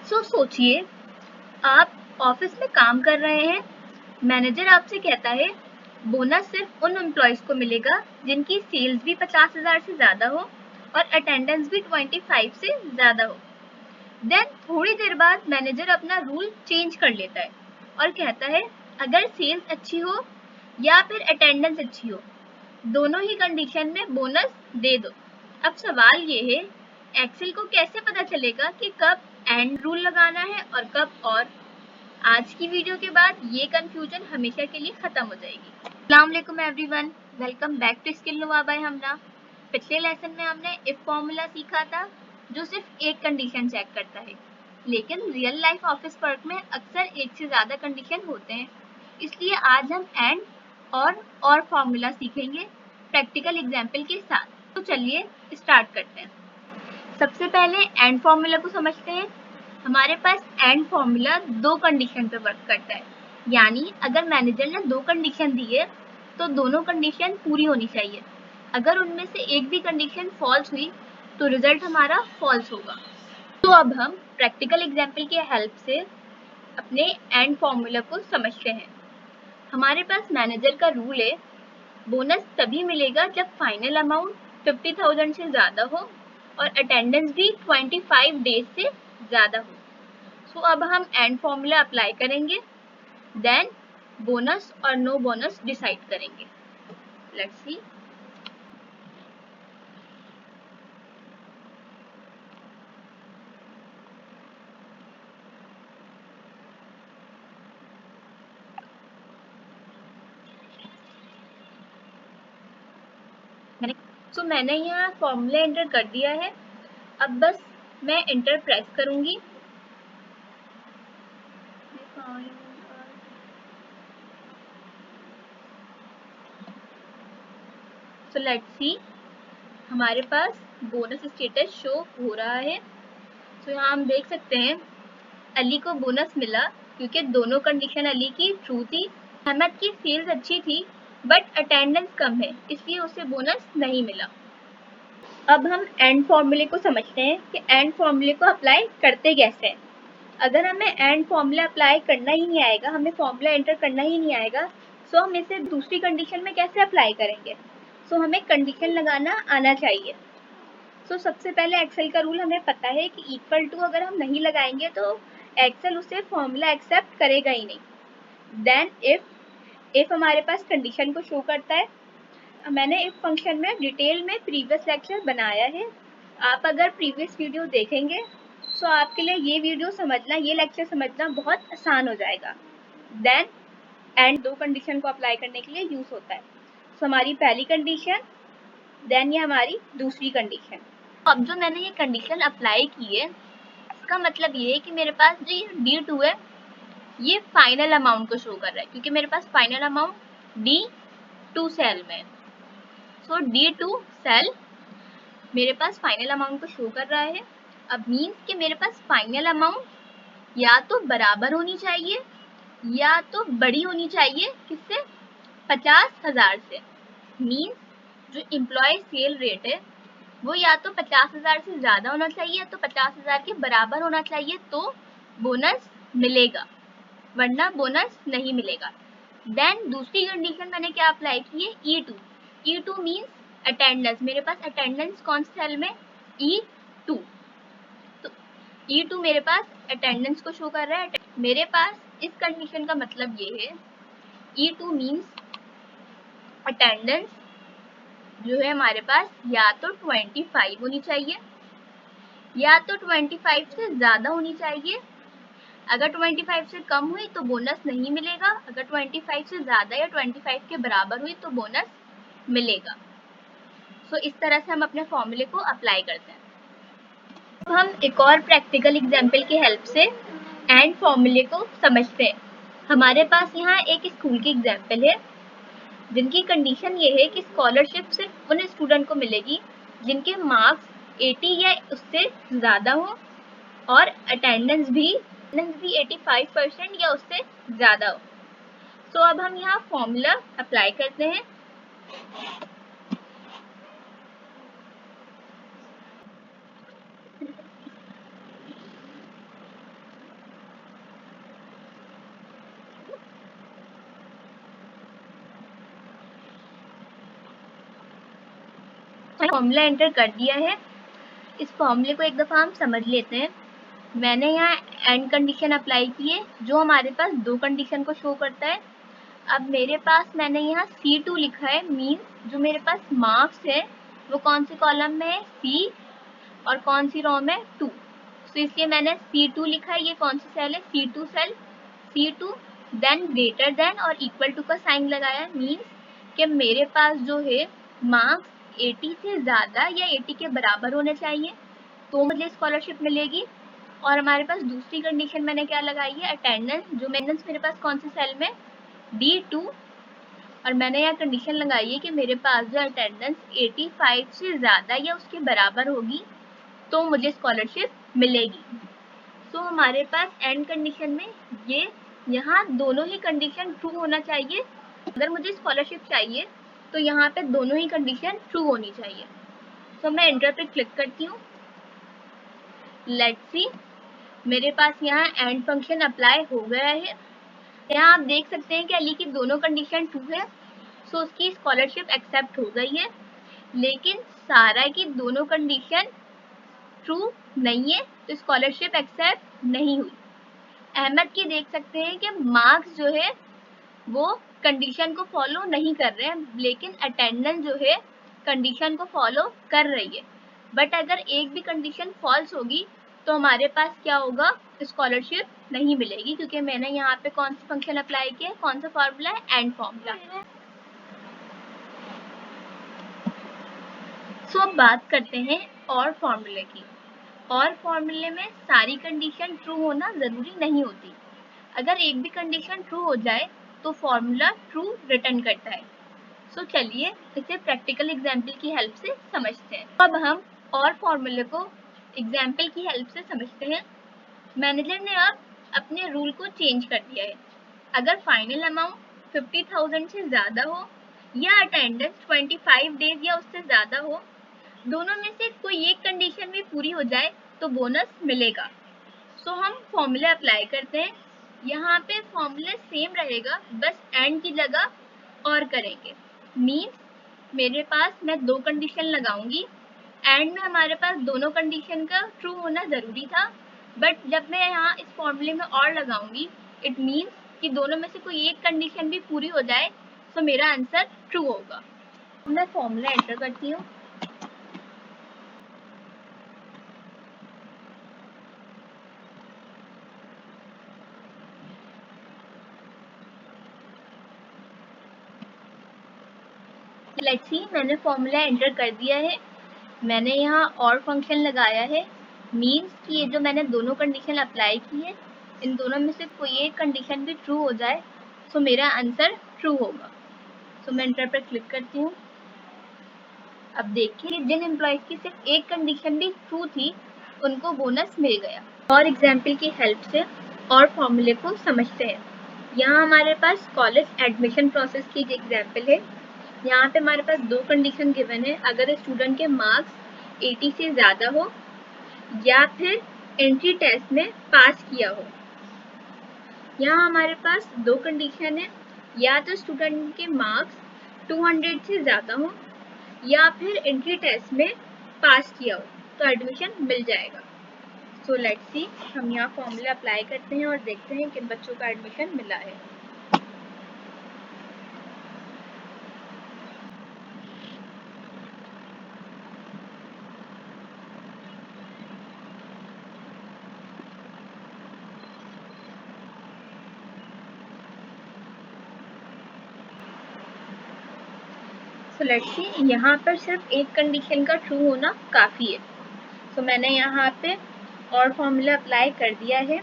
सोचिए आप ऑफिस में काम कर रहे हैं, मैनेजर आपसे कहता है बोनस सिर्फ उन एम्प्लॉयज को मिलेगा जिनकी सेल्स भी 50,000 से ज्यादा हो और अटेंडेंस भी 25 से ज्यादा हो। देन थोड़ी देर बाद मैनेजर अपना रूल चेंज कर लेता है और कहता है अगर सेल्स अच्छी हो या फिर अटेंडेंस अच्छी हो, दोनों ही कंडीशन में बोनस दे दो। अब सवाल ये है, एक्सेल को कैसे पता चलेगा कि कब एंड रूल लगाना है और कब और? आज की वीडियो के बाद ये कंफ्यूजन हमेशा के लिए खत्म हो जाएगी। अस्सलाम वालेकुम everyone, welcome back to skill nova by Hamna. पिछले लेसन में हमने इफ फॉर्मूला सीखा था जो सिर्फ एक कंडीशन चेक करता है, लेकिन रियल लाइफ ऑफिस वर्क में अक्सर एक से ज्यादा कंडीशन होते हैं। इसलिए आज हम एंड और फॉर्मूला सीखेंगे प्रैक्टिकल एग्जाम्पल के साथ। तो चलिए स्टार्ट करते हैं। सबसे पहले एंड फॉर्मूला को समझते हैं। हमारे पास एंड फॉर्मूला दो कंडीशन पे वर्क करता है, यानी अगर मैनेजर ने दो कंडीशन दी है तो दोनों कंडीशन पूरी होनी चाहिए। अगर उनमें से एक भी कंडीशन फॉल्स हुई तो रिजल्ट हमारा फॉल्स होगा। तो अब हम प्रैक्टिकल एग्जाम्पल की हेल्प से अपने एंड फॉर्मूला को समझते हैं। हमारे पास मैनेजर का रूल है, बोनस तभी मिलेगा जब फाइनल अमाउंट 50,000 से ज्यादा हो और अटेंडेंस भी 25 डेज से ज्यादा हो। सो अब हम एंड फॉर्मूला अप्लाई करेंगे, देन बोनस और नो बोनस डिसाइड करेंगे। Let's see. मैंने यहाँ फॉर्मूला एंटर कर दिया है। अब बस मैं एंटर प्रेस करूंगी। सो लेट्स सी, हमारे पास बोनस स्टेटस शो हो रहा है। तो यहाँ हम देख सकते हैं अली को बोनस मिला क्योंकि दोनों कंडीशन अली की ट्रू थी। अहमद की सेल्स अच्छी थी बट अटेंडेंस कम है, इसलिए उसे बोनस नहीं मिला। अब हम एंड फॉर्मूले को समझते हैं कि एंड फॉर्मूले को अप्लाई करते कैसे हैं। अगर हमें एंड फॉर्मूला अप्लाई करना ही नहीं आएगा, हमें फॉर्मूला एंटर करना ही नहीं आएगा, तो हम इसे दूसरी कंडीशन में कैसे अप्लाई करेंगे? सो हमें कंडीशन लगाना आना चाहिए। सो सबसे पहले एक्सेल का रूल हमें पता है कि इक्वल टू अगर हम नहीं लगाएंगे तो एक्सेल उसे फॉर्मूला एक्सेप्ट करेगा ही नहीं। देन इफ हमारे पास कंडीशन को शो करता है। मैंने इफ फंक्शन में डिटेल में प्रीवियस लेक्चर बनाया है, आप अगर प्रीवियस वीडियो देखेंगे तो आपके लिए ये वीडियो समझना, ये लेक्चर समझना बहुत आसान हो जाएगा। देन एंड दो कंडीशन को अप्लाई करने के लिए यूज होता है। सो हमारी पहली कंडीशन, देन ये हमारी दूसरी कंडीशन। अब जो मैंने ये कंडीशन अप्लाई की है, इसका मतलब ये है कि मेरे पास जो ये D2 है ये फाइनल अमाउंट को शो कर रहा है, क्योंकि मेरे पास फाइनल अमाउंट D2 सेल में। सो D2 सेल मेरे पास फाइनल अमाउंट को शो कर रहा है। अब मीन्स कि मेरे पास फाइनल अमाउंट या तो बराबर होनी चाहिए या तो बड़ी होनी चाहिए, किससे? 50,000 से। मीन्स जो एम्प्लॉय सेल रेट है वो या तो 50,000 से ज्यादा होना चाहिए या तो 50,000 के बराबर होना चाहिए, तो बोनस मिलेगा, वरना बोनस नहीं मिलेगा। देन दूसरी कंडीशन मैंने क्या अप्लाई की है? E2। E2 means attendance. मेरे पास अटेंडेंस कौन से सेल में? E2। तो E2 मेरे पास अटेंडेंस को शो कर रहा है। मेरे पास इस कंडीशन का मतलब ये है, E2 मीन्स अटेंडेंस जो है हमारे पास या तो 25 होनी चाहिए या तो 25 से ज्यादा होनी चाहिए। अगर 25 से कम हुई तो बोनस नहीं मिलेगा, अगर 25 से ज्यादा या 25 के बराबर हुई तो बोनस मिलेगा। सो इस तरह से हम अपने फॉर्मूले को अप्लाई करते हैं। अब हम एक और प्रैक्टिकल एग्जाम्पल की हेल्प से एंड फॉर्मूले को समझते हैं। हमारे पास यहाँ एक स्कूल की एग्जाम्पल है जिनकी कंडीशन ये है कि स्कॉलरशिप सिर्फ उन स्टूडेंट को मिलेगी जिनके मार्क्स 80 या उससे ज्यादा हो और अटेंडेंस भी 85% या उससे ज्यादा हो। तो अब हम यहाँ फॉर्मूला अप्लाई करते हैं। फॉर्मूला एंटर कर दिया है। इस फॉर्मूले को एक दफ़ा हम समझ लेते हैं। मैंने यहाँ एंड कंडीशन अप्लाई की है जो हमारे पास दो कंडीशन को शो करता है। अब मेरे पास मैंने यहाँ C2 लिखा है, मीन्स जो मेरे पास मार्क्स है वो कौन से कॉलम में है, C, और कौन सी रो में, 2। तो इसलिए मैंने C2 लिखा है। ये कौन सी सेल है, C2 cell. C2 then greater than और इक्वल टू का साइन लगाया, मीन्स कि मेरे पास जो है मार्क्स 80 से ज़्यादा या 80 के बराबर होने चाहिए तो मुझे स्कॉलरशिप मिलेगी। और हमारे पास दूसरी कंडीशन मैंने क्या लगाई है, अटेंडेंस। जो अटेंडेंस मेरे पास कौन सी सेल में, D2, और मैंने यहाँ कंडीशन लगाई है कि मेरे पास जो अटेंडेंस 85 से ज़्यादा या उसके बराबर होगी तो मुझे स्कॉलरशिप मिलेगी। तो हमारे पास एंड कंडीशन में ये यहाँ दोनों ही कंडीशन ट्रू होना चाहिए। अगर मुझे स्कॉलरशिप चाहिए तो यहाँ पे दोनों ही कंडीशन ट्रू होनी चाहिए। तो मैं एंटर पे क्लिक करती हूँ। लेट्स सी, मेरे पास यहाँ एंड फंक्शन अप्लाई हो गया है। यहाँ आप देख सकते हैं कि अली की दोनों कंडीशन ट्रू है, सो उसकी स्कॉलरशिप एक्सेप्ट हो गई है। लेकिन सारा की दोनों कंडीशन ट्रू नहीं है तो स्कॉलरशिप एक्सेप्ट नहीं हुई। अहमद की देख सकते हैं कि मार्क्स जो है वो कंडीशन को फॉलो नहीं कर रहे हैं, लेकिन अटेंडेंस जो है कंडीशन को फॉलो कर रही है। बट अगर एक भी कंडीशन फॉल्स होगी तो हमारे पास क्या होगा, स्कॉलरशिप नहीं मिलेगी, क्योंकि मैंने यहाँ पे कौन सा फंक्शन अप्लाई किया है, कौन सा फॉर्मूला है, एंड फॉर्मूला। सो अब बात करते हैं और फॉर्मूले की। और फॉर्मूले में सारी कंडीशन ट्रू होना ज़रूरी नहीं होती। अगर एक भी कंडीशन ट्रू हो जाए तो फॉर्मूला ट्रू रिटर्न करता है। सो चलिए इसे प्रैक्टिकल एग्जाम्पल की हेल्प से समझते हैं। अब हम और फॉर्मूले को एग्जाम्पल की हेल्प से समझते हैं। मैनेजर ने अब अपने रूल को चेंज कर दिया है। अगर फाइनल अमाउंट 50,000 से ज़्यादा हो या अटेंडेंस 25 डेज या उससे ज़्यादा हो, दोनों में से कोई एक कंडीशन भी पूरी हो जाए तो बोनस मिलेगा। सो हम फॉर्मूले अप्लाई करते हैं। यहाँ पे फॉर्मूला सेम रहेगा, बस एंड की जगह और करेंगे। मीन्स मेरे पास मैं दो कंडीशन लगाऊंगी। एंड में हमारे पास दोनों कंडीशन का ट्रू होना ज़रूरी था, बट जब मैं यहाँ इस फॉर्मूले में और लगाऊंगी इट मीन्स कि दोनों में से कोई एक कंडीशन भी पूरी हो जाए तो मेरा आंसर ट्रू होगा। मैं फॉर्मूला एंटर करती हूँ। लेट्स सी, मैंने फॉर्मूला एंटर कर दिया है। मैंने यहाँ और फंक्शन लगाया है, मीन्स कि ये जो मैंने दोनों कंडीशन अप्लाई की है इन दोनों में से कोई एक कंडीशन भी ट्रू हो जाए तो मेरा आंसर ट्रू होगा। सो मैं एंटर पर क्लिक करती हूँ। अब देखिए जिन एम्प्लॉयज की सिर्फ एक कंडीशन भी ट्रू थी उनको बोनस मिल गया। और एग्जाम्पल की हेल्प से और फॉर्मूले को समझते हैं। यहाँ हमारे पास कॉलेज एडमिशन प्रोसेस की एग्जाम्पल है। यहाँ पे हमारे पास दो कंडीशन गिवन है। अगर स्टूडेंट के मार्क्स 80 से ज़्यादा हो या फिर एंट्री टेस्ट में पास किया हो। यहाँ हमारे पास दो कंडीशन है, या तो स्टूडेंट के मार्क्स 200 से ज़्यादा हो या फिर एंट्री टेस्ट में पास किया हो तो एडमिशन मिल जाएगा। सो लेट्स सी, हम यहाँ फॉर्मूला अप्लाई करते हैं और देखते हैं किन बच्चों का एडमिशन मिला है। सो लेट्स सी, यहाँ पर सिर्फ एक कंडीशन का ट्रू होना काफ़ी है। सो मैंने यहाँ पे और फॉर्मूला अप्लाई कर दिया है।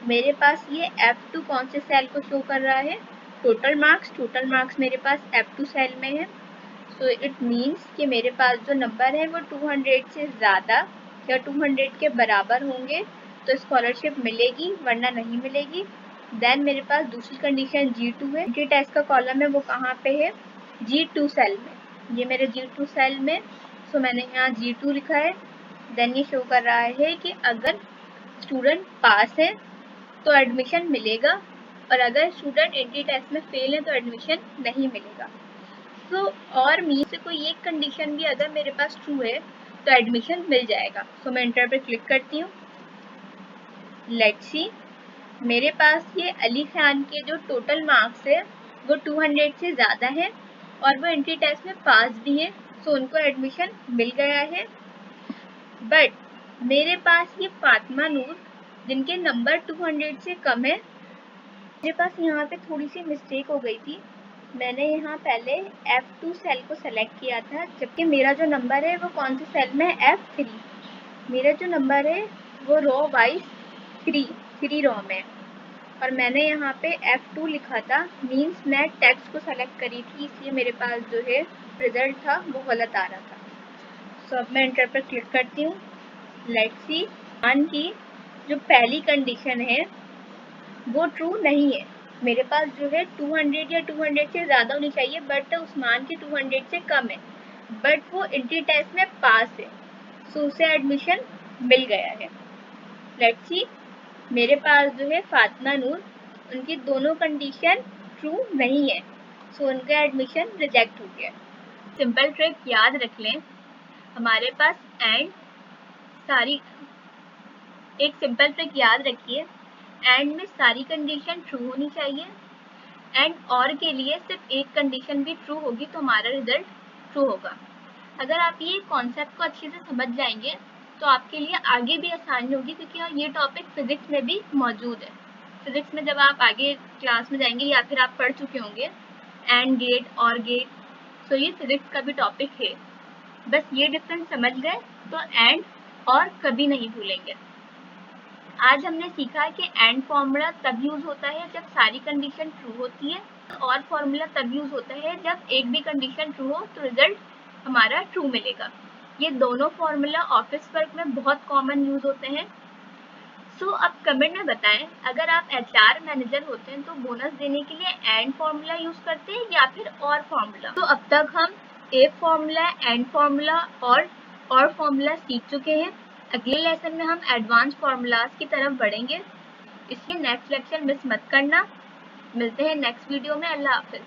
मेरे पास ये F2 कौन से सेल को शो कर रहा है, टोटल मार्क्स मेरे पास F2 सेल में है। सो इट मीन्स कि मेरे पास जो नंबर है वो 200 से ज़्यादा या 200 के बराबर होंगे तो स्कॉलरशिप मिलेगी, वरना नहीं मिलेगी। देन मेरे पास दूसरी कंडीशन G2 है। एंट्री टेस्ट का कॉलम है वो कहाँ पे है, G2 सेल में। ये मेरे G2 सेल में, सो मैंने यहाँ G2 लिखा है। देन ये शो कर रहा है कि अगर स्टूडेंट पास है तो एडमिशन मिलेगा और अगर स्टूडेंट एंट्री टेस्ट में फेल है तो एडमिशन नहीं मिलेगा। सो और मी से कोई एक कंडीशन भी अगर मेरे पास ट्रू है तो एडमिशन मिल जाएगा। सो मैं एंटर पर क्लिक करती हूँ। लेट्स सी, मेरे पास ये अली खान के जो टोटल मार्क्स है वो 200 से ज़्यादा है और वो एंट्री टेस्ट में पास भी है, सो उनको एडमिशन मिल गया है। बट मेरे पास ये फातिमा नूर जिनके नंबर 200 से कम है, मेरे पास यहाँ पे थोड़ी सी मिस्टेक हो गई थी। मैंने यहाँ पहले F2 सेल को सेलेक्ट किया था, जबकि मेरा जो नंबर है वो कौन से सेल में है, F3। मेरा जो नंबर है वो रो वाइज 3 रो में, और मैंने यहाँ पे F2 लिखा था, मीन्स मैं टेक्स्ट को सेलेक्ट करी थी, इसलिए मेरे पास जो है रिजल्ट था वो गलत आ रहा था। सो अब मैं एंटर पर क्लिक करती हूँ। लेट्स सी, मान की जो पहली कंडीशन है वो ट्रू नहीं है। मेरे पास जो है 200 या 200 से ज़्यादा होनी चाहिए, बट उस्मान के 200 से कम है, बट वो एंट्री टेस्ट में पास है, सो उसे एडमिशन मिल गया है। लेट्स सी, मेरे पास जो है फातिमा नूर, उनकी दोनों कंडीशन ट्रू नहीं है, सो उनका एडमिशन रिजेक्ट हो गया। सिंपल ट्रिक याद रख लें, हमारे पास एक सिंपल ट्रिक याद रखिए, एंड में सारी कंडीशन ट्रू होनी चाहिए, एंड और के लिए सिर्फ एक कंडीशन भी ट्रू होगी तो हमारा रिजल्ट ट्रू होगा। अगर आप ये कॉन्सेप्ट को अच्छे से समझ जाएंगे तो आपके लिए आगे भी आसानी होगी, क्योंकि ये टॉपिक फिजिक्स में भी मौजूद है। फिजिक्स में जब आप आगे क्लास में जाएंगे या फिर आप पढ़ चुके होंगे एंड गेट और गेट, तो ये फिजिक्स का भी टॉपिक है। बस ये डिफरेंस समझ गए तो एंड और कभी नहीं भूलेंगे। आज हमने सीखा है कि एंड फॉर्मूला तब यूज होता है जब सारी कंडीशन ट्रू होती है, और फॉर्मूला तब यूज होता है जब एक भी कंडीशन ट्रू हो तो रिजल्ट हमारा ट्रू मिलेगा। ये दोनों फॉर्मूला ऑफिस वर्क में बहुत कॉमन यूज होते हैं। सो अब कमेंट में बताएं, अगर आप HR मैनेजर होते हैं तो बोनस देने के लिए एंड फॉर्मूला यूज करते हैं या फिर और फॉर्मूला। तो अब तक हम एक फॉर्मूला, एंड फॉर्मूला और फॉर्मूला सीख चुके हैं। अगले लेसन में हम एडवांस फॉर्मूलाज की तरफ बढ़ेंगे, इसलिए नेक्स्ट लेक्चर मिस मत करना। मिलते हैं नेक्स्ट वीडियो में। अल्लाह हाफिज।